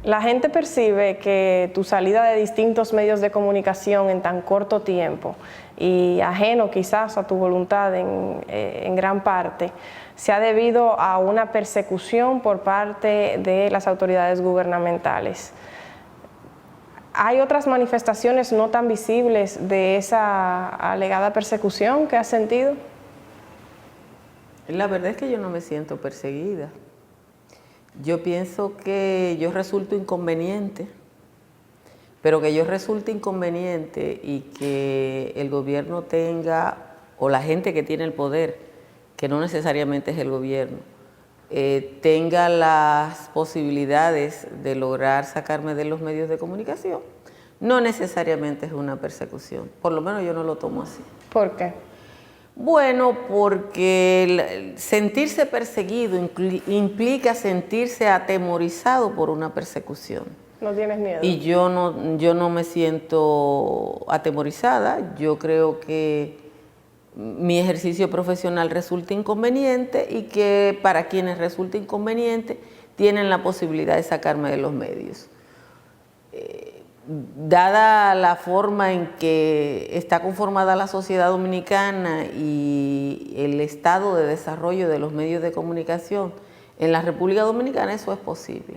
La gente percibe que tu salida de distintos medios de comunicación en tan corto tiempo y ajeno quizás a tu voluntad en gran parte, se ha debido a una persecución por parte de las autoridades gubernamentales. ¿Hay otras manifestaciones no tan visibles de esa alegada persecución que has sentido? La verdad es que yo no me siento perseguida. Yo pienso que yo resulto inconveniente, pero que yo resulte inconveniente y que el gobierno tenga, o la gente que tiene el poder, que no necesariamente es el gobierno, tenga las posibilidades de lograr sacarme de los medios de comunicación, no necesariamente es una persecución. Por lo menos yo no lo tomo así. ¿Por qué? Bueno, porque sentirse perseguido implica sentirse atemorizado por una persecución. ¿No tienes miedo? Y yo no me siento atemorizada. Yo creo que mi ejercicio profesional resulta inconveniente y que para quienes resulta inconveniente tienen la posibilidad de sacarme de los medios. Dada la forma en que está conformada la sociedad dominicana y el estado de desarrollo de los medios de comunicación en la República Dominicana, eso es posible.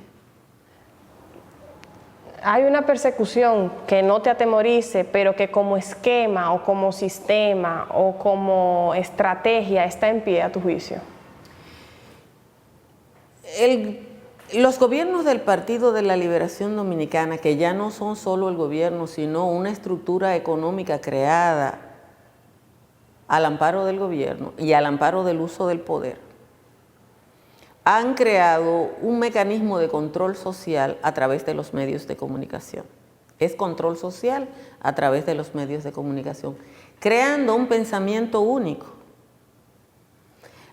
Hay una persecución que no te atemorice, pero que como esquema o como sistema o como estrategia está en pie a tu juicio. Los gobiernos del Partido de la Liberación Dominicana, que ya no son solo el gobierno, sino una estructura económica creada al amparo del gobierno y al amparo del uso del poder, han creado un mecanismo de control social a través de los medios de comunicación. Es control social a través de los medios de comunicación, creando un pensamiento único.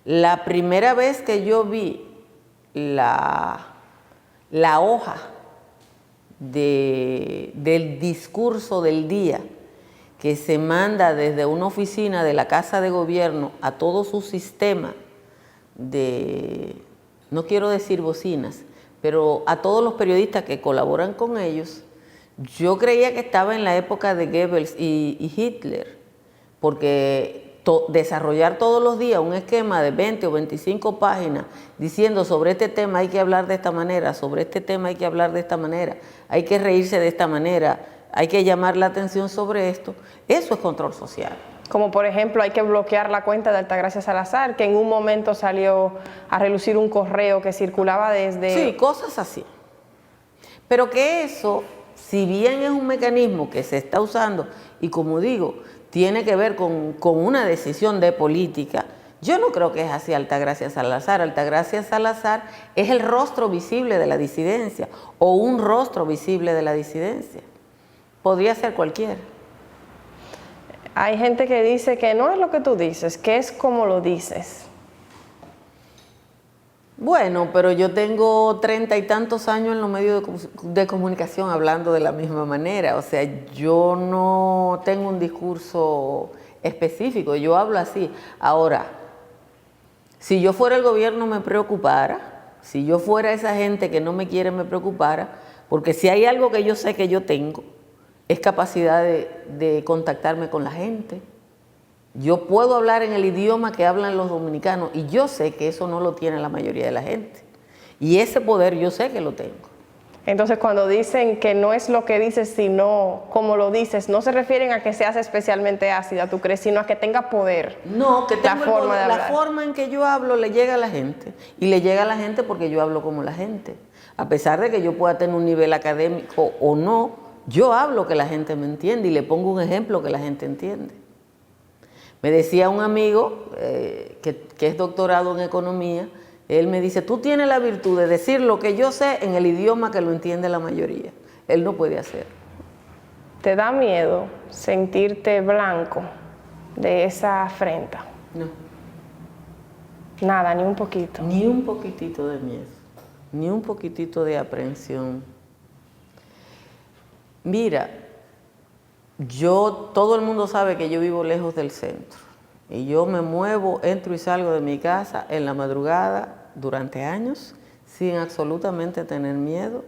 La primera vez que yo vi la hoja del discurso del día que se manda desde una oficina de la Casa de Gobierno a todo su sistema de, no quiero decir bocinas, pero a todos los periodistas que colaboran con ellos, yo creía que estaba en la época de Goebbels y Hitler, porque desarrollar todos los días un esquema de 20 o 25 páginas diciendo sobre este tema hay que hablar de esta manera, sobre este tema hay que hablar de esta manera, hay que reírse de esta manera, hay que llamar la atención sobre esto, eso es control social. Como por ejemplo hay que bloquear la cuenta de Altagracia Salazar, que en un momento salió a relucir un correo que circulaba desde... Sí, cosas así. Pero que eso, si bien es un mecanismo que se está usando y como digo, tiene que ver con una decisión de política, yo no creo que es así Altagracia Salazar. Altagracia Salazar es el rostro visible de la disidencia o un rostro visible de la disidencia. Podría ser cualquiera. Hay gente que dice que no es lo que tú dices, que es como lo dices. Bueno, pero yo tengo 30 y tantos años en los medios de comunicación hablando de la misma manera. O sea, yo no tengo un discurso específico, yo hablo así. Ahora, si yo fuera el gobierno me preocupara, si yo fuera esa gente que no me quiere me preocupara, porque si hay algo que yo sé que yo tengo, es capacidad de contactarme con la gente. Yo puedo hablar en el idioma que hablan los dominicanos y yo sé que eso no lo tiene la mayoría de la gente. Y ese poder yo sé que lo tengo. Entonces cuando dicen que no es lo que dices sino como lo dices, no se refieren a que seas especialmente ácida, ¿tú crees? Sino a que tenga poder. No, que tengo la forma en que yo hablo le llega a la gente. Y le llega a la gente porque yo hablo como la gente. A pesar de que yo pueda tener un nivel académico o no, yo hablo que la gente me entiende y le pongo un ejemplo que la gente entiende. Me decía un amigo que es doctorado en economía, él me dice, tú tienes la virtud de decir lo que yo sé en el idioma que lo entiende la mayoría. Él no puede hacerlo. ¿Te da miedo sentirte blanco de esa afrenta? No. Nada, ni un poquito. Ni un poquitito de miedo, ni un poquitito de aprensión. Mira, todo el mundo sabe que yo vivo lejos del centro y yo me muevo, entro y salgo de mi casa en la madrugada durante años sin absolutamente tener miedo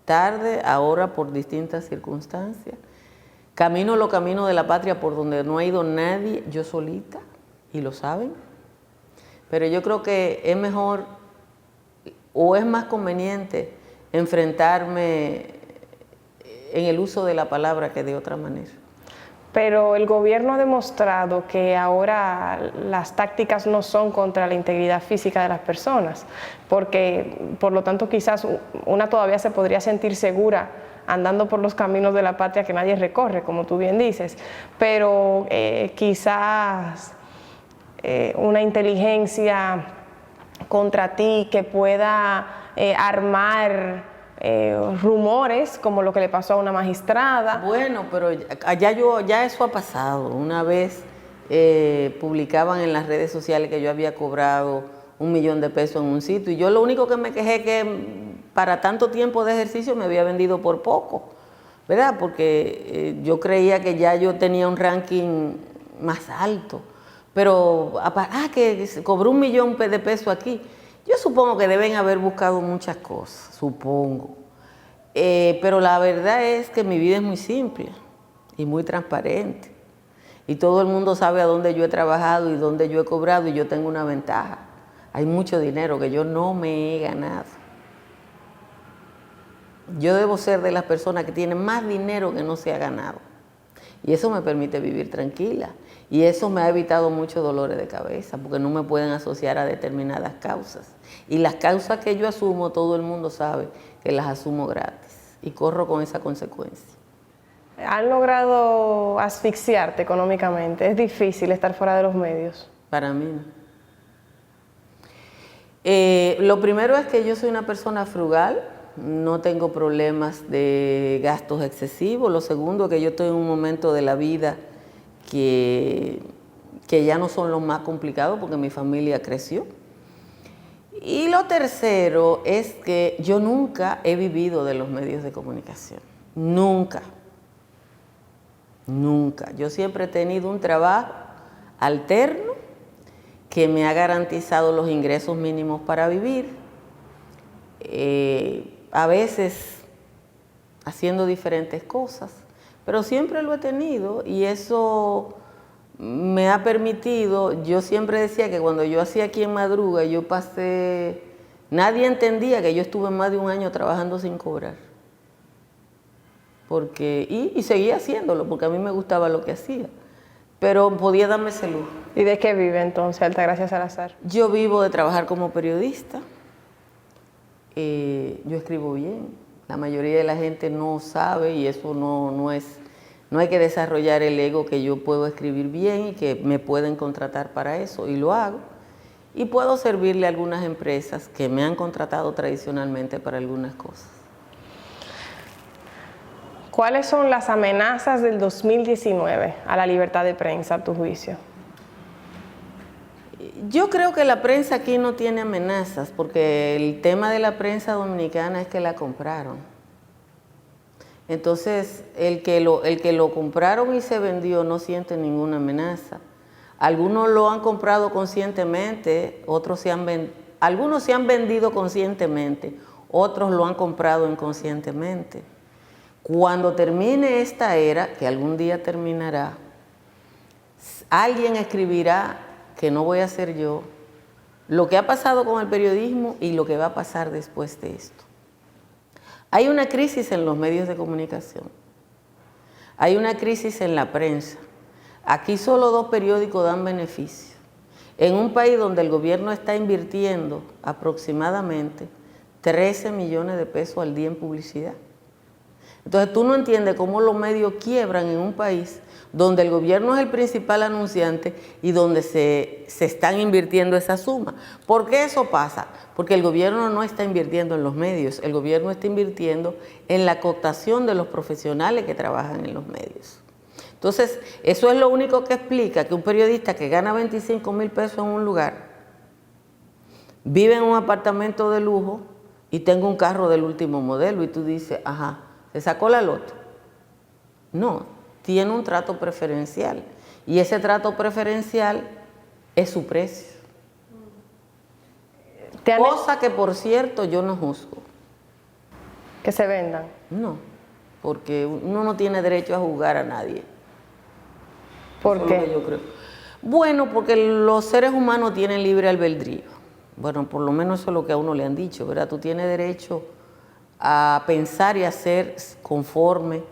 tarde, ahora por distintas circunstancias. Camino los caminos de la patria por donde no ha ido nadie, yo solita, y lo saben. Pero yo creo que es mejor o es más conveniente enfrentarme en el uso de la palabra que de otra manera. Pero el gobierno ha demostrado que ahora las tácticas no son contra la integridad física de las personas, porque por lo tanto quizás una todavía se podría sentir segura andando por los caminos de la patria que nadie recorre, como tú bien dices, pero quizás una inteligencia contra ti que pueda armar rumores, como lo que le pasó a una magistrada. Bueno, pero ya eso ha pasado. Una vez publicaban en las redes sociales que yo había cobrado 1 millón de pesos en un sitio, y yo lo único que me quejé que para tanto tiempo de ejercicio me había vendido por poco, ¿verdad? Porque yo creía que ya yo tenía un ranking más alto, pero que cobró 1 millón de pesos aquí. Yo supongo que deben haber buscado muchas cosas, supongo. Pero la verdad es que mi vida es muy simple y muy transparente. Y todo el mundo sabe a dónde yo he trabajado y dónde yo he cobrado, y yo tengo una ventaja. Hay mucho dinero que yo no me he ganado. Yo debo ser de las personas que tienen más dinero que no se ha ganado. Y eso me permite vivir tranquila. Y eso me ha evitado muchos dolores de cabeza, porque no me pueden asociar a determinadas causas. Y las causas que yo asumo, todo el mundo sabe que las asumo gratis. Y corro con esa consecuencia. ¿Han logrado asfixiarte económicamente? ¿Es difícil estar fuera de los medios? Para mí no. Lo primero es que yo soy una persona frugal. No tengo problemas de gastos excesivos. Lo segundo es que yo estoy en un momento de la vida que ya no son los más complicados porque mi familia creció. Y lo tercero es que yo nunca he vivido de los medios de comunicación. Nunca. Nunca. Yo siempre he tenido un trabajo alterno que me ha garantizado los ingresos mínimos para vivir. A veces haciendo diferentes cosas, pero siempre lo he tenido, y eso me ha permitido. Yo siempre decía que cuando yo hacía Aquí en Madruga, nadie entendía que yo estuve más de 1 año trabajando sin cobrar, y seguía haciéndolo porque a mí me gustaba lo que hacía, pero podía darme ese lujo. ¿Y de qué vive entonces Altagracia Salazar? Yo vivo de trabajar como periodista. Yo escribo bien, la mayoría de la gente no sabe, y eso no hay que desarrollar el ego, que yo puedo escribir bien y que me pueden contratar para eso, y lo hago, y puedo servirle a algunas empresas que me han contratado tradicionalmente para algunas cosas. ¿Cuáles son las amenazas del 2019 a la libertad de prensa, a tu juicio? Yo creo que la prensa aquí no tiene amenazas, porque el tema de la prensa dominicana es que la compraron. Entonces, el que lo compraron y se vendió no siente ninguna amenaza. Algunos lo han comprado conscientemente, algunos se han vendido conscientemente, otros lo han comprado inconscientemente. Cuando termine esta era, que algún día terminará, alguien escribirá, que no voy a ser yo, lo que ha pasado con el periodismo y lo que va a pasar después de esto. Hay una crisis en los medios de comunicación. Hay una crisis en la prensa. Aquí solo 2 periódicos dan beneficio. En un país donde el gobierno está invirtiendo aproximadamente 13 millones de pesos al día en publicidad. Entonces tú no entiendes cómo los medios quiebran en un país donde el gobierno es el principal anunciante y donde se están invirtiendo esa suma. ¿Por qué eso pasa? Porque el gobierno no está invirtiendo en los medios, el gobierno está invirtiendo en la cooptación de los profesionales que trabajan en los medios. Entonces, eso es lo único que explica que un periodista que gana 25,000 pesos en un lugar, vive en un apartamento de lujo y tenga un carro del último modelo, y tú dices, ajá, ¿se sacó la loto? No, tiene un trato preferencial, y ese trato preferencial es su precio. Cosa que, por cierto, yo no juzgo. Que se vendan. No, porque uno no tiene derecho a juzgar a nadie. ¿Por Eso es lo qué? que yo creo. Bueno, porque los seres humanos tienen libre albedrío. Bueno, por lo menos eso es lo que a uno le han dicho, ¿verdad? Tú tienes derecho a pensar y hacer conforme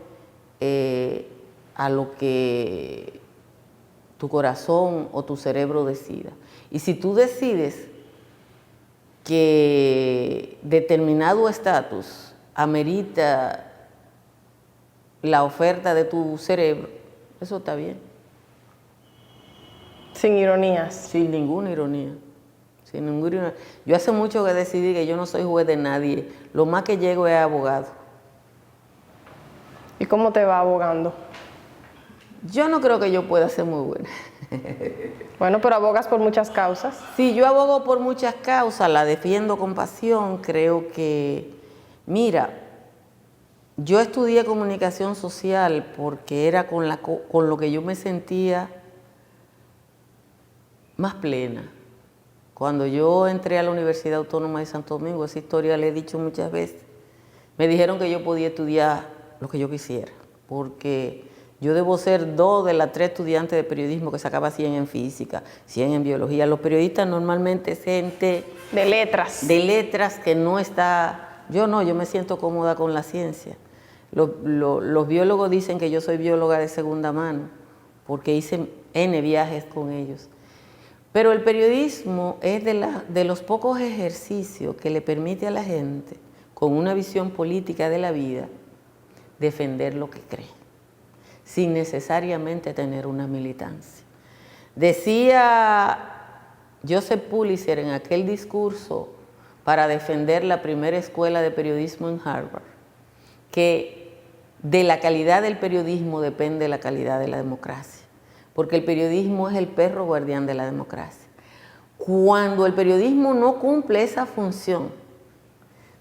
a lo que tu corazón o tu cerebro decida. Y si tú decides que determinado estatus amerita la oferta de tu cerebro, eso está bien. Sin ironías. Sin ninguna ironía. Sin ninguna ironía. Yo hace mucho que decidí que yo no soy juez de nadie. Lo más que llego es abogado. ¿Y cómo te va abogando? Yo no creo que yo pueda ser muy buena. Bueno, pero abogas por muchas causas. Sí, yo abogo por muchas causas, la defiendo con pasión. Creo que, mira, yo estudié comunicación social porque era con lo que yo me sentía más plena. Cuando yo entré a la Universidad Autónoma de Santo Domingo, esa historia la he dicho muchas veces, me dijeron que yo podía estudiar lo que yo quisiera, porque yo debo ser 2 de las 3 estudiantes de periodismo que sacaba 100 en física, 100 en biología. Los periodistas normalmente es gente De letras. de letras que no está... Yo no, yo me siento cómoda con la ciencia. Los biólogos dicen que yo soy bióloga de segunda mano, porque hice N viajes con ellos. Pero el periodismo es de los pocos ejercicios que le permite a la gente, con una visión política de la vida, defender lo que cree, sin necesariamente tener una militancia. Decía Joseph Pulitzer en aquel discurso para defender la primera escuela de periodismo en Harvard, que de la calidad del periodismo depende la calidad de la democracia, porque el periodismo es el perro guardián de la democracia. Cuando el periodismo no cumple esa función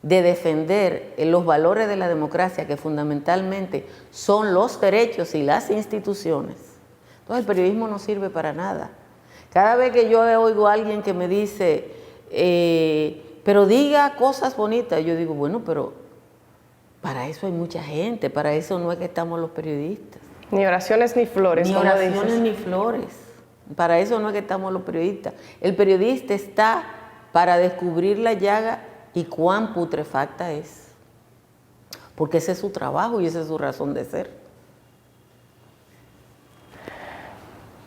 de defender los valores de la democracia, que fundamentalmente son los derechos y las instituciones, entonces el periodismo no sirve para nada. Cada vez que yo oigo a alguien que me dice, pero diga cosas bonitas, yo digo, bueno, pero para eso hay mucha gente, para eso no es que estamos los periodistas. Ni oraciones ni flores, Ni como oraciones dices. ni flores. Para eso no es que estamos los periodistas. El periodista está para descubrir la llaga y cuán putrefacta es. Porque ese es su trabajo y esa es su razón de ser.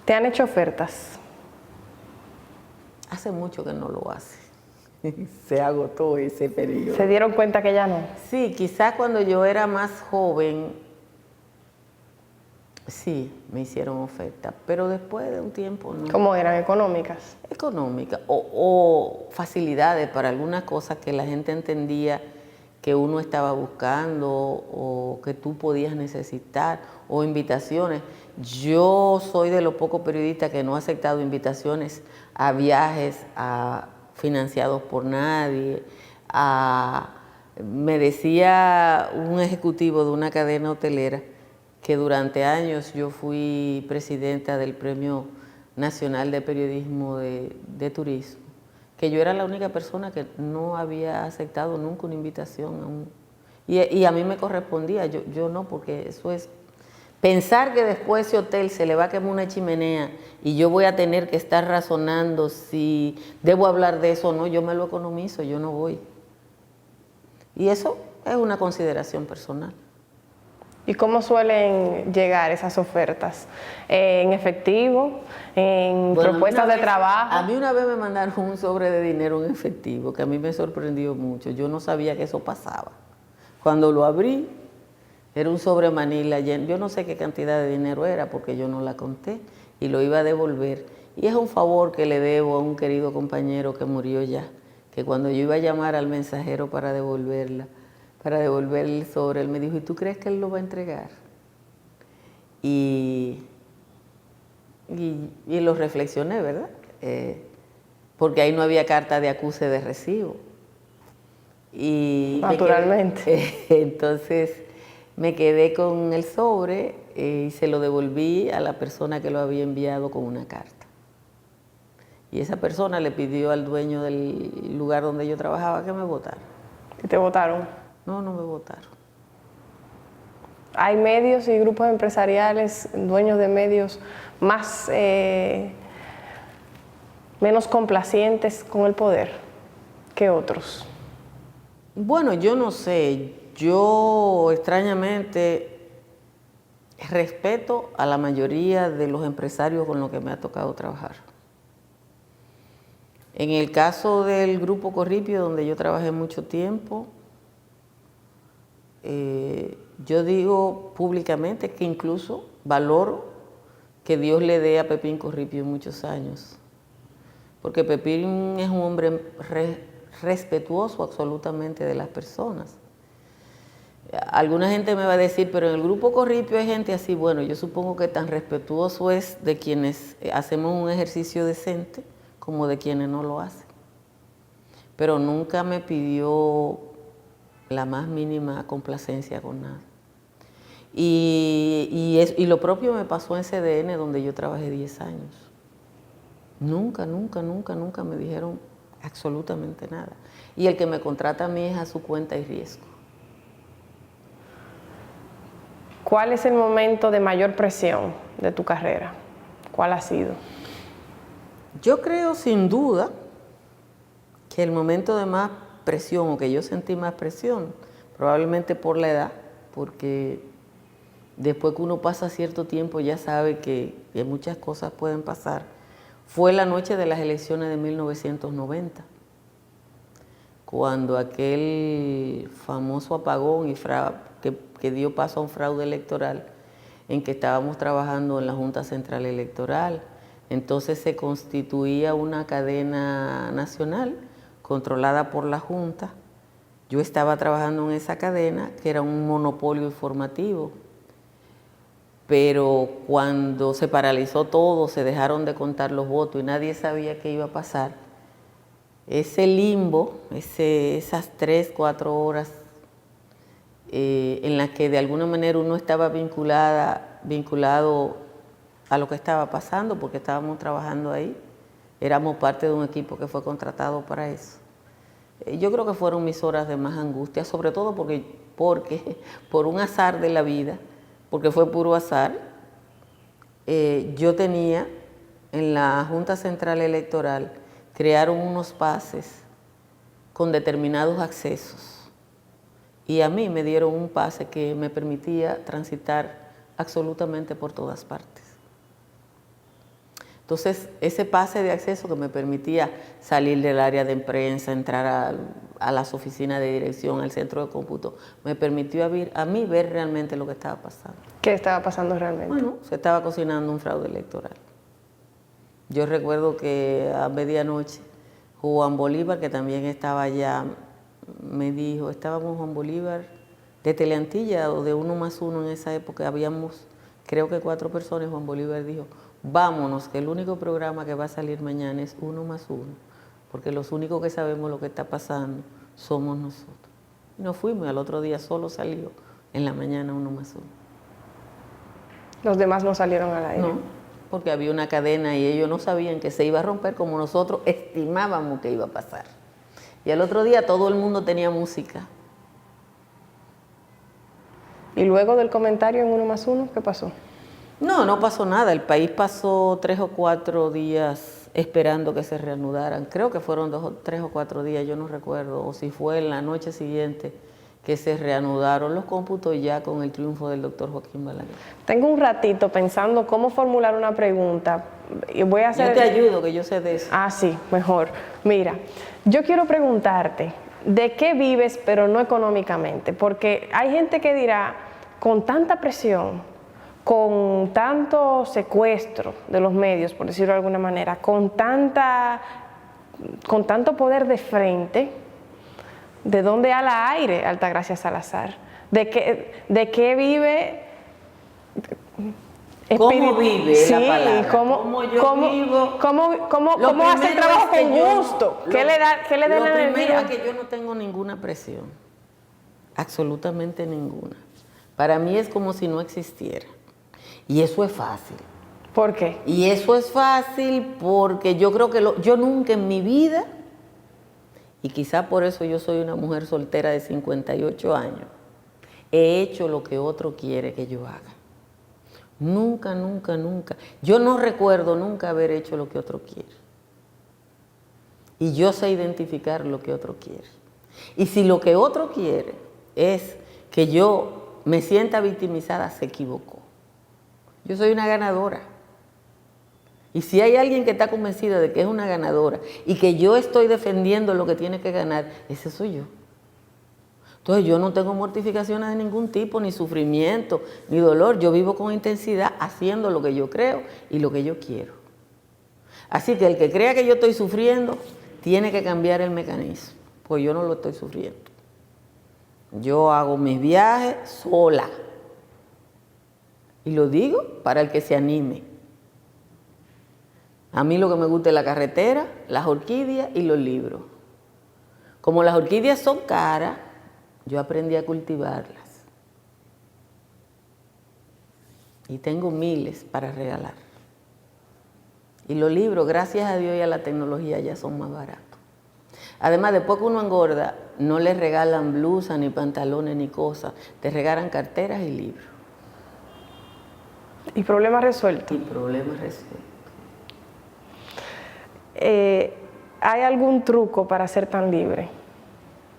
¿Te han hecho ofertas? Hace mucho que no lo hace. Se agotó ese periodo. ¿Se dieron cuenta que ya no? Sí, quizás cuando yo era más joven, sí, me hicieron oferta, pero después de un tiempo no. ¿Cómo eran? ¿Económicas? Económica o facilidades para algunas cosas que la gente entendía que uno estaba buscando o que tú podías necesitar, o invitaciones. Yo soy de los pocos periodistas que no ha aceptado invitaciones a viajes financiados por nadie. Me decía un ejecutivo de una cadena hotelera que durante años yo fui presidenta del Premio Nacional de Periodismo de Turismo, que yo era la única persona que no había aceptado nunca una invitación. Y a mí me correspondía, yo no, porque eso es pensar que después ese hotel se le va a quemar una chimenea y yo voy a tener que estar razonando si debo hablar de eso o no. Yo me lo economizo, yo no voy. Y eso es una consideración personal. ¿Y cómo suelen llegar esas ofertas? ¿En efectivo? ¿En propuestas de trabajo? A mí una vez me mandaron un sobre de dinero en efectivo, que a mí me sorprendió mucho. Yo no sabía que eso pasaba. Cuando lo abrí, era un sobre Manila lleno. Yo no sé qué cantidad de dinero era, porque yo no la conté, y lo iba a devolver. Y es un favor que le debo a un querido compañero que murió ya, que cuando yo iba a llamar al mensajero para devolver el sobre, él me dijo, ¿y tú crees que él lo va a entregar? Y lo reflexioné, ¿verdad? Porque ahí no había carta de acuse de recibo. Y naturalmente. Entonces me quedé con el sobre y se lo devolví a la persona que lo había enviado con una carta. Y esa persona le pidió al dueño del lugar donde yo trabajaba que me votara. ¿Y te votaron? No, no me votaron. Hay medios y grupos empresariales, dueños de medios, menos complacientes con el poder que otros. Bueno, yo no sé. Yo extrañamente respeto a la mayoría de los empresarios con los que me ha tocado trabajar. En el caso del Grupo Corripio, donde yo trabajé mucho tiempo, yo digo públicamente que incluso valoro que Dios le dé a Pepín Corripio muchos años, porque Pepín es un hombre respetuoso absolutamente de las personas. Alguna gente me va a decir, pero en el Grupo Corripio hay gente así. Bueno, yo supongo que tan respetuoso es de quienes hacemos un ejercicio decente como de quienes no lo hacen. Pero nunca me pidió la más mínima complacencia con nada. Y lo propio me pasó en CDN, donde yo trabajé 10 años. Nunca me dijeron absolutamente nada. Y el que me contrata a mí es a su cuenta y riesgo. ¿Cuál es el momento de mayor presión de tu carrera? ¿Cuál ha sido? Yo creo sin duda que el momento de más presión, o que yo sentí más presión, probablemente por la edad, porque después que uno pasa cierto tiempo ya sabe que muchas cosas pueden pasar, fue la noche de las elecciones de 1990, cuando aquel famoso apagón que dio paso a un fraude electoral, en que estábamos trabajando en la Junta Central Electoral. Entonces se constituía una cadena nacional controlada por la Junta. Yo estaba trabajando en esa cadena, que era un monopolio informativo. Pero cuando se paralizó todo, se dejaron de contar los votos y nadie sabía qué iba a pasar, ese limbo, esas 3, 4 horas en las que de alguna manera uno estaba vinculado a lo que estaba pasando, porque estábamos trabajando ahí, éramos parte de un equipo que fue contratado para eso. Yo creo que fueron mis horas de más angustia, sobre todo porque por un azar de la vida, porque fue puro azar, yo tenía en la Junta Central Electoral, crearon unos pases con determinados accesos y a mí me dieron un pase que me permitía transitar absolutamente por todas partes. Entonces, ese pase de acceso que me permitía salir del área de prensa, entrar a las oficinas de dirección, al centro de cómputo, me permitió a mí ver realmente lo que estaba pasando. ¿Qué estaba pasando realmente? Bueno, se estaba cocinando un fraude electoral. Yo recuerdo que a medianoche Juan Bolívar, que también estaba allá, me dijo, estábamos Juan Bolívar de Teleantilla o de 1+1 en esa época, habíamos creo que 4 personas. Juan Bolívar dijo, vámonos, que el único programa que va a salir mañana es 1+1, porque los únicos que sabemos lo que está pasando somos nosotros. Y nos fuimos y al otro día solo salió en la mañana 1+1. Los demás no salieron al aire. No, porque había una cadena y ellos no sabían que se iba a romper como nosotros estimábamos que iba a pasar. Y al otro día todo el mundo tenía música. ¿Y luego del comentario en 1+1, qué pasó? No pasó nada. El país pasó 3 o 4 días esperando que se reanudaran. Creo que fueron 3 o 4 días, yo no recuerdo, o si fue en la noche siguiente que se reanudaron los cómputos ya con el triunfo del doctor Joaquín Balaguer. Tengo un ratito pensando cómo formular una pregunta. Y voy a hacer... Yo te ayudo, que yo sé de eso. Ah, sí, mejor. Mira, yo quiero preguntarte, ¿de qué vives pero no económicamente? Porque hay gente que dirá, con tanta presión, con tanto secuestro de los medios, por decirlo de alguna manera, con tanto poder de frente, ¿de dónde ala aire Altagracia Salazar? ¿De qué vive? ¿Cómo vive sí, la palabra? ¿Cómo vivo? ¿Cómo hace el trabajo con gusto? ¿Qué le da la energía? Lo primero es que yo no tengo ninguna presión, absolutamente ninguna. Para mí es como si no existiera. Y eso es fácil. ¿Por qué? Y eso es fácil porque yo creo que yo nunca en mi vida y quizá por eso yo soy una mujer soltera de 58 años, he hecho lo que otro quiere que yo haga. Nunca, nunca, nunca. Yo no recuerdo nunca haber hecho lo que otro quiere. Y yo sé identificar lo que otro quiere. Y si lo que otro quiere es que yo me sienta victimizada, se equivocó. Yo soy una ganadora. Y si hay alguien que está convencida de que es una ganadora y que yo estoy defendiendo lo que tiene que ganar, ese soy yo. Entonces yo no tengo mortificaciones de ningún tipo, ni sufrimiento, ni dolor. Yo vivo con intensidad haciendo lo que yo creo y lo que yo quiero. Así que el que crea que yo estoy sufriendo, tiene que cambiar el mecanismo, pues yo no lo estoy sufriendo. Yo hago mis viajes sola. Y lo digo para el que se anime. A mí lo que me gusta es la carretera, las orquídeas y los libros. Como las orquídeas son caras, yo aprendí a cultivarlas. Y tengo miles para regalar. Y los libros, gracias a Dios y a la tecnología, ya son más baratos. Además, después que uno engorda, no le regalan blusas, ni pantalones, ni cosas. Te regalan carteras y libros. Y problemas resueltos. Y problemas resueltos. ¿Hay algún truco para ser tan libre?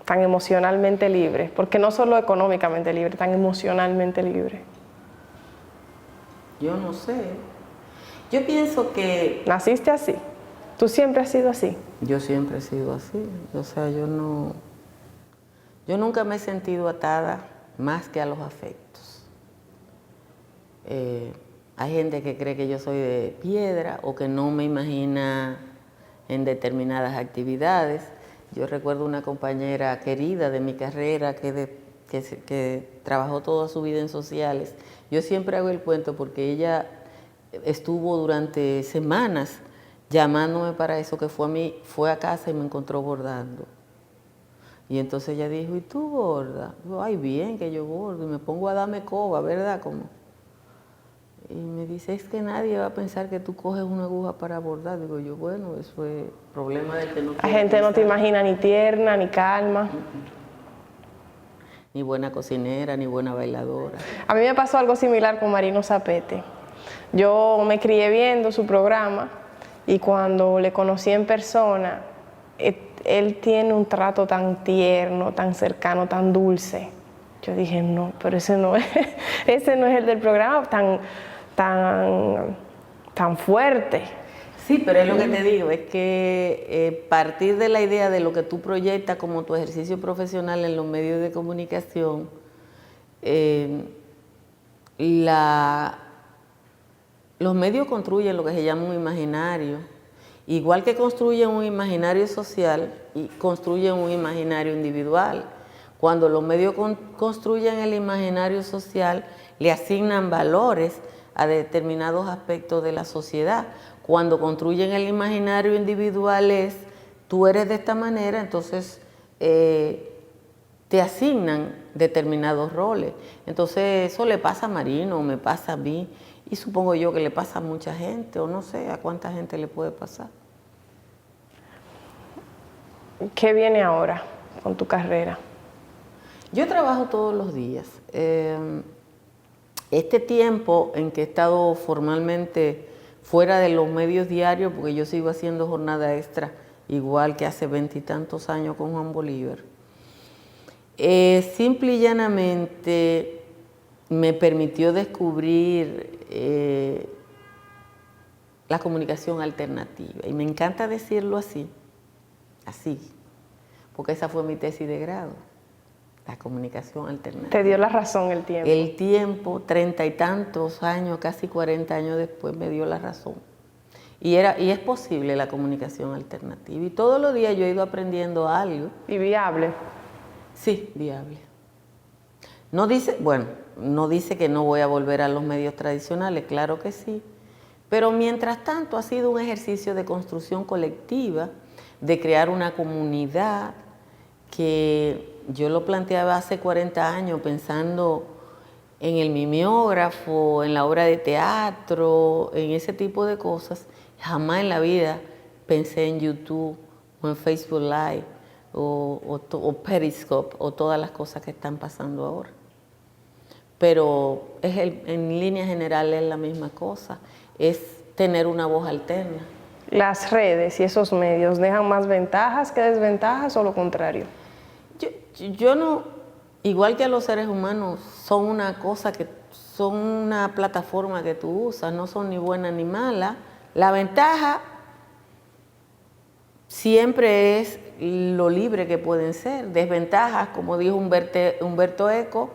Tan emocionalmente libre, porque no solo económicamente libre, tan emocionalmente libre. Yo no sé. Yo pienso que... ¿Naciste así? ¿Tú siempre has sido así? Yo siempre he sido así. O sea, yo nunca me he sentido atada más que a los afectos. Hay gente que cree que yo soy de piedra o que no me imagina en determinadas actividades. Yo recuerdo una compañera querida de mi carrera que trabajó toda su vida en sociales. Yo siempre hago el cuento porque ella estuvo durante semanas llamándome para eso, que fue a casa y me encontró bordando. Y entonces ella dijo, ¿y tú bordas? Digo, ay, bien que yo bordo. Y me pongo a darme coba, ¿verdad? Y me dice, es que nadie va a pensar que tú coges una aguja para bordar. Digo yo, bueno, eso es problema del que no quiere La gente pensar. no te imagina ni tierna, ni calma. Ni buena cocinera, ni buena bailadora. A mí me pasó algo similar con Marino Zapete. Yo me crié viendo su programa y cuando le conocí en persona, él tiene un trato tan tierno, tan cercano, tan dulce. Yo dije, no, pero ese no es el del programa tan fuerte. Sí, pero es lo que te digo, es que partir de la idea de lo que tú proyectas como tu ejercicio profesional en los medios de comunicación, los medios construyen lo que se llama un imaginario, igual que construyen un imaginario social y construyen un imaginario individual. Cuando los medios construyen el imaginario social, le asignan valores a determinados aspectos de la sociedad. Cuando construyen el imaginario individual tú eres de esta manera, entonces te asignan determinados roles. Entonces eso le pasa a Marino, me pasa a mí, y supongo yo que le pasa a mucha gente, o no sé a cuánta gente le puede pasar. ¿Qué viene ahora con tu carrera? Yo trabajo todos los días. Este tiempo en que he estado formalmente fuera de los medios diarios, porque yo sigo haciendo jornada extra, igual que hace 20 y tantos años con Juan Bolívar, simple y llanamente me permitió descubrir la comunicación alternativa. Y me encanta decirlo así, porque esa fue mi tesis de grado. La comunicación alternativa. Te dio la razón el tiempo. El tiempo, 30 y tantos años, casi 40 años después, me dio la razón. Y es posible la comunicación alternativa. Y todos los días yo he ido aprendiendo algo. ¿Y viable? Sí, viable. No dice que no voy a volver a los medios tradicionales, claro que sí. Pero mientras tanto ha sido un ejercicio de construcción colectiva, de crear una comunidad que yo lo planteaba hace 40 años pensando en el mimeógrafo, en la obra de teatro, en ese tipo de cosas. Jamás en la vida pensé en YouTube o en Facebook Live. o Periscope o todas las cosas que están pasando ahora. Pero en líneas generales es la misma cosa, es tener una voz alterna. ¿Las redes y esos medios dejan más ventajas que desventajas o lo contrario? Yo no, igual que a los seres humanos, son una cosa que son una plataforma que tú usas, no son ni buena ni mala. La ventaja siempre es lo libre que pueden ser. Desventajas, como dijo Humberto Eco,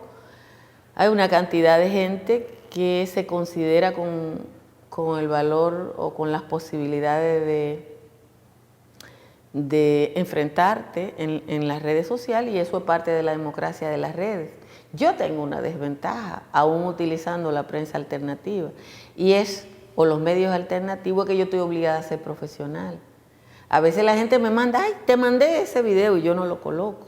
hay una cantidad de gente que se considera con el valor o con las posibilidades de enfrentarte en las redes sociales, y eso es parte de la democracia de las redes. Yo tengo una desventaja, aún utilizando la prensa alternativa, o los medios alternativos, que yo estoy obligada a ser profesional. A veces la gente me manda, ay, te mandé ese video, y yo no lo coloco.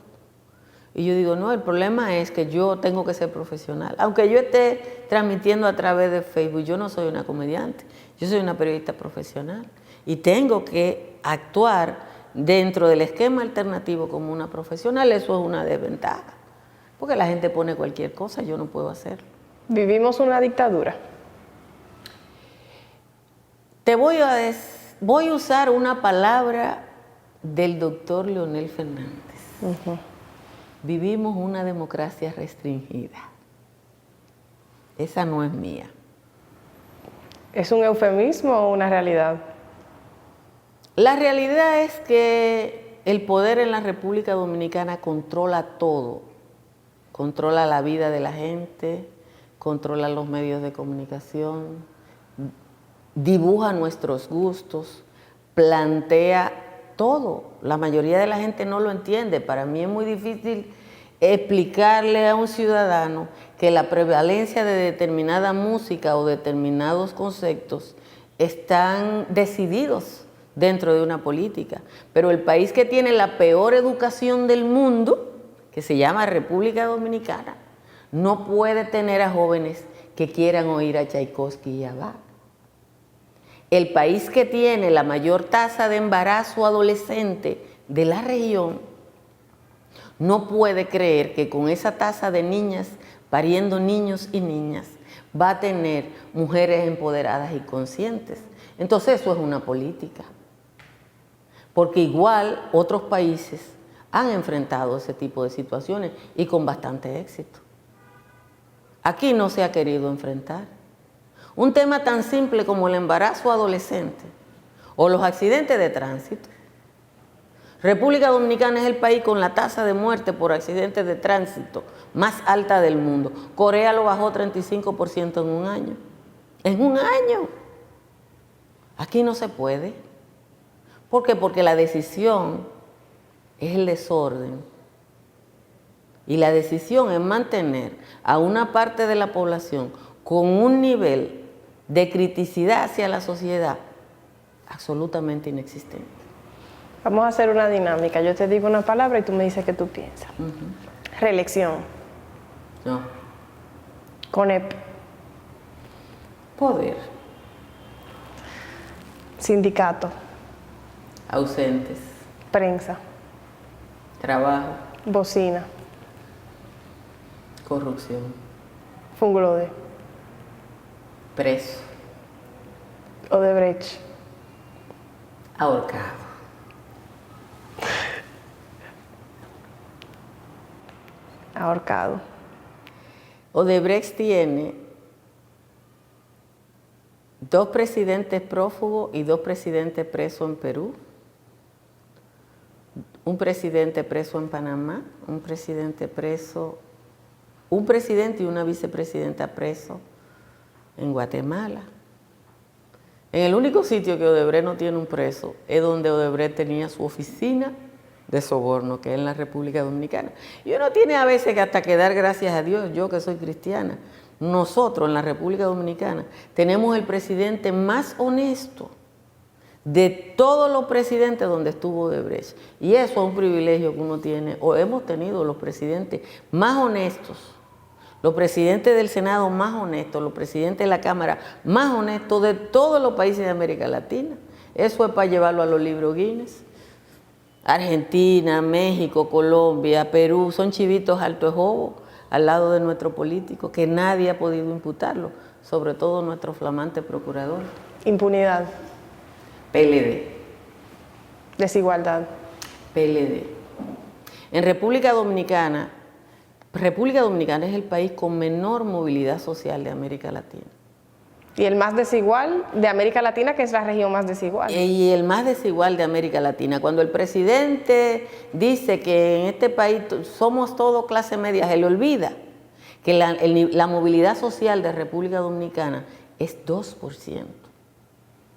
Y yo digo, no, el problema es que yo tengo que ser profesional. Aunque yo esté transmitiendo a través de Facebook, yo no soy una comediante, yo soy una periodista profesional. Y tengo que actuar dentro del esquema alternativo como una profesional. Eso es una desventaja, porque la gente pone cualquier cosa, yo no puedo hacerlo. ¿Vivimos una dictadura? Voy a usar una palabra del doctor Leonel Fernández. Vivimos una democracia restringida. Esa no es mía. ¿Es un eufemismo o una realidad? La realidad es que el poder en la República Dominicana controla todo. Controla la vida de la gente, controla los medios de comunicación, dibuja nuestros gustos, plantea todo. La mayoría de la gente no lo entiende. Para mí es muy difícil explicarle a un ciudadano que la prevalencia de determinada música o determinados conceptos están decididos dentro de una política. Pero el país que tiene la peor educación del mundo, que se llama República Dominicana, no puede tener a jóvenes que quieran oír a Tchaikovsky y a Bach. El país que tiene la mayor tasa de embarazo adolescente de la región no puede creer que con esa tasa de niñas pariendo niños y niñas va a tener mujeres empoderadas y conscientes. Entonces eso es una política, porque igual otros países han enfrentado ese tipo de situaciones y con bastante éxito. Aquí no se ha querido enfrentar. Un tema tan simple como el embarazo adolescente o los accidentes de tránsito. República Dominicana es el país con la tasa de muerte por accidentes de tránsito más alta del mundo. Corea lo bajó 35% en un año. En un año. Aquí no se puede. ¿Por qué? Porque la decisión es el desorden. Y la decisión es mantener a una parte de la población con un nivel de criticidad hacia la sociedad absolutamente inexistente. Vamos a hacer una dinámica. Yo te digo una palabra y tú me dices qué tú piensas. Reelección. No. CONEP. Poder. Sindicato. Ausentes. Prensa. Trabajo. Bocina. Corrupción. Funglode. Preso. Odebrecht. Ahorcado. Ahorcado. Odebrecht tiene 2 presidentes prófugos y 2 presidentes presos en Perú, un presidente preso en Panamá, un presidente y una vicepresidenta preso en Guatemala. En el único sitio que Odebrecht no tiene un preso es donde Odebrecht tenía su oficina de soborno, que es en la República Dominicana. Y uno tiene a veces que hasta que dar gracias a Dios, yo que soy cristiana. Nosotros en la República Dominicana tenemos el presidente más honesto de todos los presidentes donde estuvo Odebrecht. Y eso es un privilegio que uno tiene, o hemos tenido los presidentes más honestos, los presidentes del Senado más honestos, los presidentes de la Cámara más honestos de todos los países de América Latina. Eso es para llevarlo a los libros Guinness. Argentina, México, Colombia, Perú, son chivitos alto de jobo al lado de nuestro político, que nadie ha podido imputarlo, sobre todo nuestro flamante procurador. Impunidad. PLD. Desigualdad. PLD. En República Dominicana es el país con menor movilidad social de América Latina. Y el más desigual de América Latina, que es la región más desigual. Y el más desigual de América Latina. Cuando el presidente dice que en este país somos todos clase media, se le olvida que la movilidad social de República Dominicana es 2%.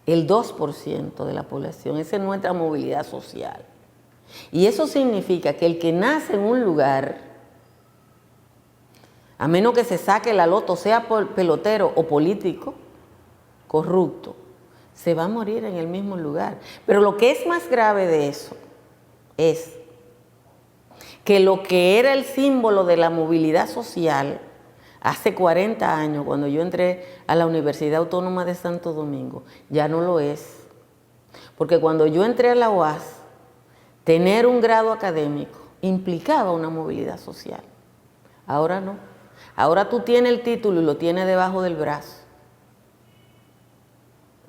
El 2% de la población, esa es nuestra movilidad social. Y eso significa que el que nace en un lugar, a menos que se saque la loto, sea pelotero o político corrupto, se va a morir en el mismo lugar. Pero lo que es más grave de eso es que lo que era el símbolo de la movilidad social hace 40 años, cuando yo entré a la Universidad Autónoma de Santo Domingo, ya no lo es. Porque cuando yo entré a la UAS, tener un grado académico implicaba una movilidad social. Ahora no. Ahora tú tienes el título y lo tienes debajo del brazo.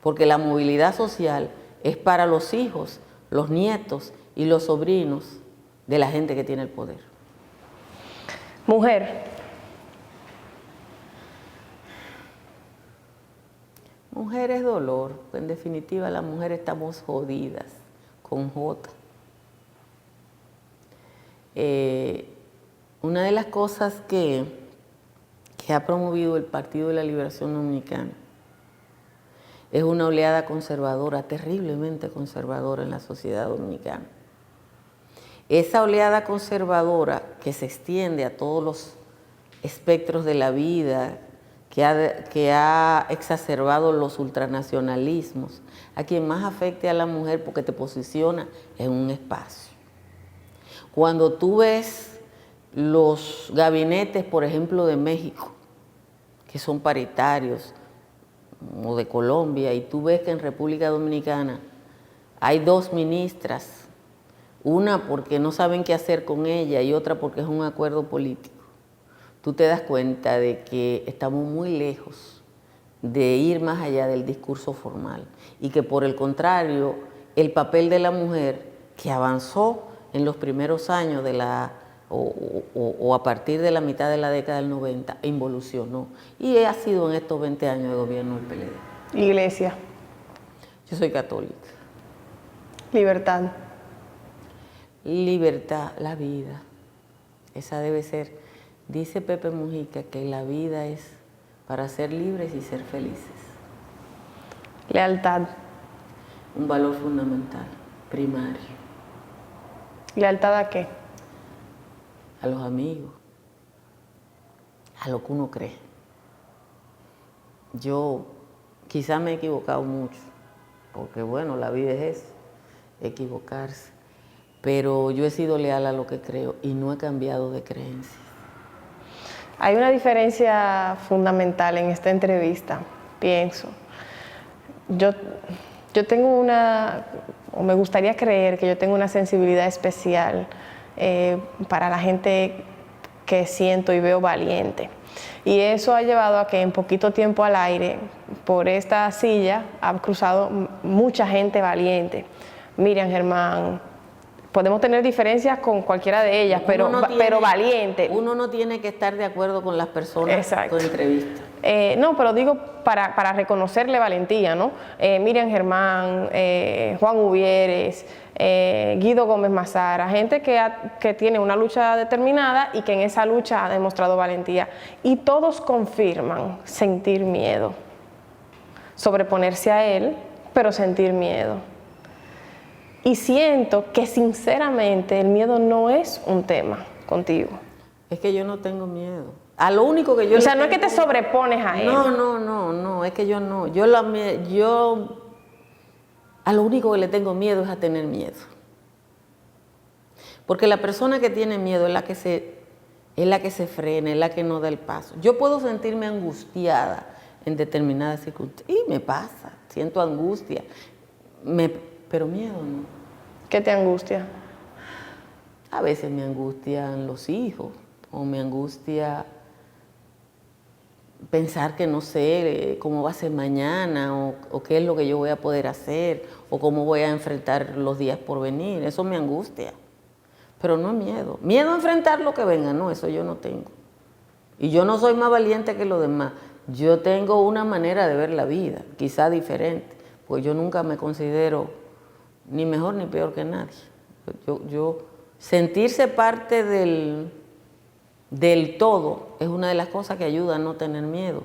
Porque la movilidad social es para los hijos, los nietos y los sobrinos de la gente que tiene el poder. Mujer. Mujer es dolor. En definitiva, las mujeres estamos jodidas, con J. Una de las cosas que ha promovido el Partido de la Liberación Dominicana es una oleada conservadora, terriblemente conservadora en la sociedad dominicana. Esa oleada conservadora que se extiende a todos los espectros de la vida, que ha exacerbado los ultranacionalismos, a quien más afecte a la mujer porque te posiciona en un espacio. Cuando tú ves los gabinetes, por ejemplo, de México, que son paritarios, o de Colombia, y tú ves que en República Dominicana hay 2 ministras, una porque no saben qué hacer con ella y otra porque es un acuerdo político, tú te das cuenta de que estamos muy lejos de ir más allá del discurso formal y que por el contrario, el papel de la mujer que avanzó en los primeros años de o a partir de la mitad de la década del 90, involucionó. Y ha sido en estos 20 años de gobierno del PLD. Iglesia. Yo soy católica. Libertad. Libertad, la vida. Esa debe ser. Dice Pepe Mujica que la vida es para ser libres y ser felices. Lealtad. Un valor fundamental, primario. ¿Lealtad a qué? A los amigos, a lo que uno cree. Yo quizás me he equivocado mucho, porque bueno, la vida es eso, equivocarse. Pero yo he sido leal a lo que creo y no he cambiado de creencia. Hay una diferencia fundamental en esta entrevista, pienso. Yo tengo o me gustaría creer que yo tengo una sensibilidad especial para la gente que siento y veo valiente. Y eso ha llevado a que en poquito tiempo al aire, por esta silla, ha cruzado mucha gente valiente. Miriam Germán, podemos tener diferencias con cualquiera de ellas, pero valiente. Uno no tiene que estar de acuerdo con las personas con entrevistas. No, pero digo para reconocerle valentía, ¿no? Miriam Germán, Juan Uvieres, Guido Gómez Mazara, gente que tiene una lucha determinada y que en esa lucha ha demostrado valentía. Y todos confirman sentir miedo, sobreponerse a él, pero sentir miedo. Y siento que sinceramente el miedo no es un tema contigo. Es que yo no tengo miedo. A lo único que yo... O sea, no es que te sobrepones a él. No, es que yo no. Yo a lo único que le tengo miedo es a tener miedo. Porque la persona que tiene miedo es la que se frena, es la que no da el paso. Yo puedo sentirme angustiada en determinadas circunstancias. Y me pasa, siento angustia. Pero miedo no. ¿Qué te angustia? A veces me angustian los hijos, o me angustia pensar que no sé cómo va a ser mañana, o qué es lo que yo voy a poder hacer, o cómo voy a enfrentar los días por venir. Eso me angustia, pero no es miedo. Miedo a enfrentar lo que venga, no, eso yo no tengo. Y yo no soy más valiente que los demás. Yo tengo una manera de ver la vida, quizá diferente, pues yo nunca me considero ni mejor ni peor que nadie. Sentirse parte del todo es una de las cosas que ayuda a no tener miedo.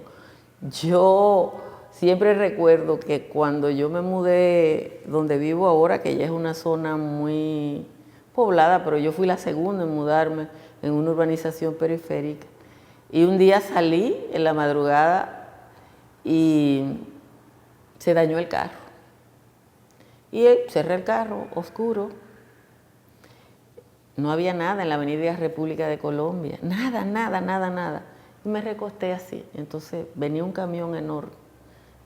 Yo siempre recuerdo que cuando yo me mudé donde vivo ahora, que ya es una zona muy poblada, pero yo fui la segunda en mudarme en una urbanización periférica, y un día salí en la madrugada y se dañó el carro. Y cerré el carro, oscuro. No había nada en la Avenida República de Colombia. Nada, nada, nada, nada. Y me recosté así. Entonces venía un camión enorme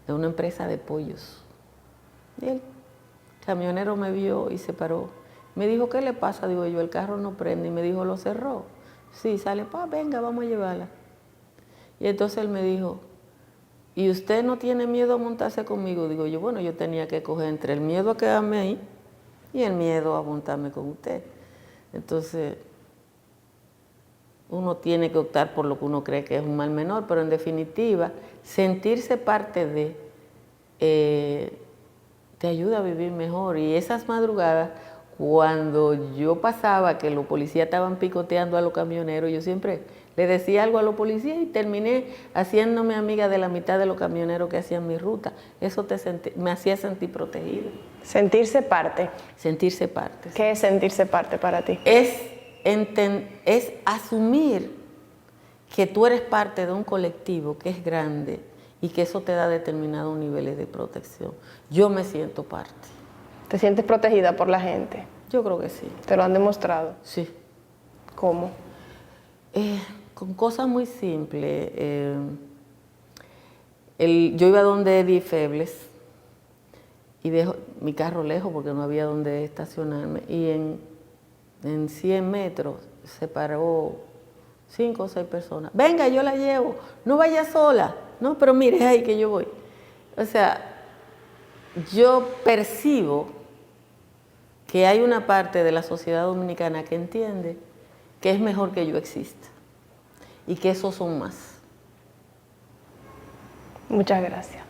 de una empresa de pollos. Y el camionero me vio y se paró. Me dijo, ¿qué le pasa? Digo yo, el carro no prende. Y me dijo, ¿lo cerró? Sí, sale, pues venga, vamos a llevarla. Y entonces él me dijo, ¿y usted no tiene miedo a montarse conmigo? Digo yo, bueno, yo tenía que coger entre el miedo a quedarme ahí y el miedo a montarme con usted. Entonces, uno tiene que optar por lo que uno cree que es un mal menor, pero en definitiva, sentirse parte te ayuda a vivir mejor. Y esas madrugadas, cuando yo pasaba que los policías estaban picoteando a los camioneros, yo siempre le decía algo a los policías y terminé haciéndome amiga de la mitad de los camioneros que hacían mi ruta. Eso me hacía sentir protegida. Sentirse parte. Sentirse parte. ¿Qué es sentirse parte para ti? Es asumir que tú eres parte de un colectivo que es grande y que eso te da determinados niveles de protección. Yo me siento parte. ¿Te sientes protegida por la gente? Yo creo que sí. ¿Te lo han demostrado? Sí. ¿Cómo? Con cosas muy simples. Yo iba donde Eddie Febles y dejo mi carro lejos porque no había donde estacionarme, y en 100 metros se paró 5 o 6 personas. Venga, yo la llevo, no vaya sola. No, pero mire, es ahí que yo voy. O sea, yo percibo que hay una parte de la sociedad dominicana que entiende que es mejor que yo exista y que esos son más. Muchas gracias.